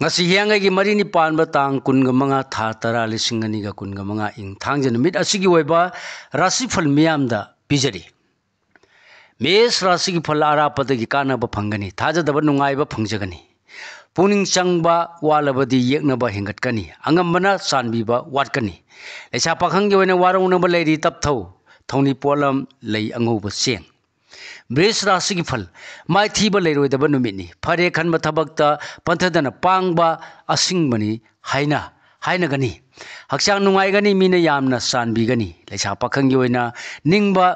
ngasi hiangai gi mari ni pan ba tang kun ga manga tha tara lising ani ga kun ga manga ing thang jan mit asigi oiba rasi phal miyam da pijari mes rasi gi phal ara pad gi kana ba phangani thaja da ba nungai ba phangjagani puning changba walabadi yekna ba hingat kani angambana sanbi ba watkani lecha pakhang gi oina warong na ba leiri tap thau thoni polam lei angau ba seng Bris rasi gi phal mai thi ba leiroi da ba numini phare khan ba thabak ta panthadana pangba asing bani haina gani hakchang nungai gani mina yamna sanbi gani lecha pakhang gi oina ningba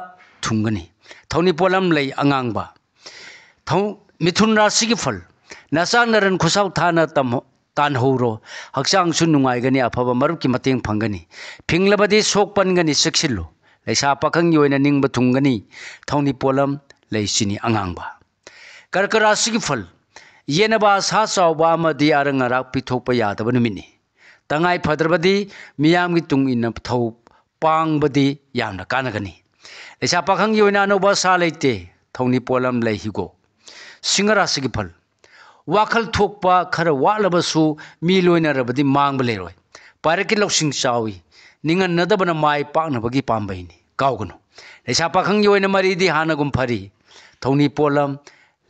thungani thoni polam lei angang ba thau mithun rasi gi phal nasang naran khusau thana tan horo hakchang su nungai gani aphaba marup ki mateng phangani phinglabadi sokpan gani seksillo leisa pakhang yoina ningba thungani thongni polam leisini angangba karkarasi gi phal yenaba sa chawba amadi arang arak pithokpa yadaba numini tangai phadrabadi miyam gi tung in thau pangbadi yamna kanagani leisa pakhang yoina no ba sa leite thongni polam leihigo singarasi gi phal wakhal thokpa khara walabasu mi loina rabadi mangba leroi paraki loksing chawi ningan nadabana mai pakna bagi pambaini kaugunu leisa pakhang yoina mari di hanagum phari thoni polam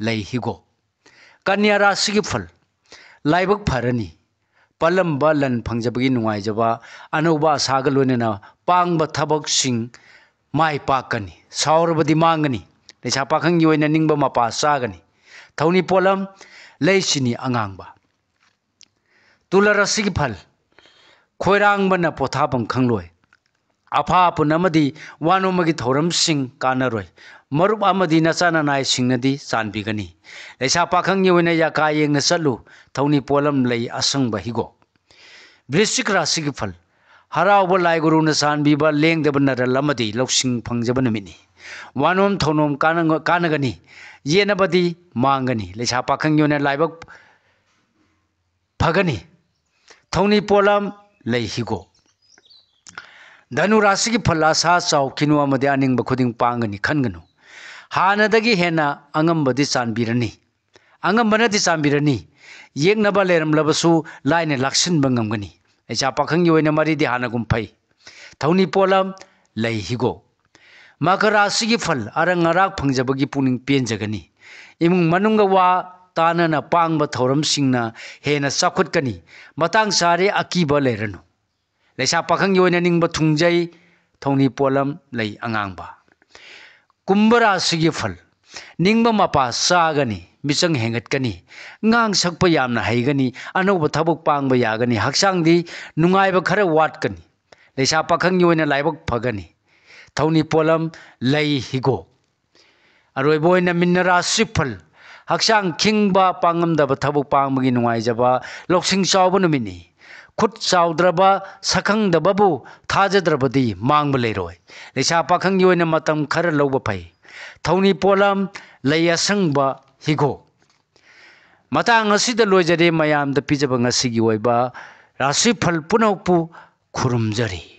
lei higo kanya rasigi phal laibak pharani palam balan phangjabagi nungai jaba anuba saga loina pangba thabak sing mai pakani saurabadi mangani leisa pakhang yoina ningba mapa sagani thoni polam leisini angangba tularasi gi phal khoirang bana pothabam khangloi apha punamadi wanomagi thoram sing kanaroi marup amadi nachana nai singnadi sanbigani leisa pakhang yoina yaka yengna chalu thoni polam lei asangba higo brisik rasi gi phal harauba laiguru na sanbiba lengdaba naral amadi loksing phangjaba numini wanom thonom kanagani yenabadi mangani leisa pakhang yoina laibak phagani thoni polam leihigo dhanu rasi gi phal asa chaw kinu amadi aningba khuding pangani khanganu hanadagi hena angambadi chanbirani angambanadi chanbirani yeknaba leramlabasu laina laksinba ngamgani leisa pakhang yoina mari di hanagum phai thoni polam leihigo makarasi gi phal arang arak phangjabagi puning penjagani imung manunga wa tanana pangba thoram singna hena sakhut-kani matang sare akiba leranu leisa pakhang yoina ningba thungjai thoni polam lei angangba kumbara sigi phal ningba mapa sagani michang hengatkani ngang sakpa yamna haigani anoba thabuk pangba yagani haksangdi nungaiba khara watkani leisa pakhang yoina laibak phagani thoni polam lei higo aroi boina minnara sifal haksang khingba pangamdaba thabuk pangmagi nungai jaba loksing chawba numini khut chawdraba sakhangdababu thajadrabadi mangba leroi leisa pakhang yoina matam khara lawba phai thoni polam layasangba higo matang asida lojare mayam da pijaba ngasigi oiba rasi phal punaupu khurumjari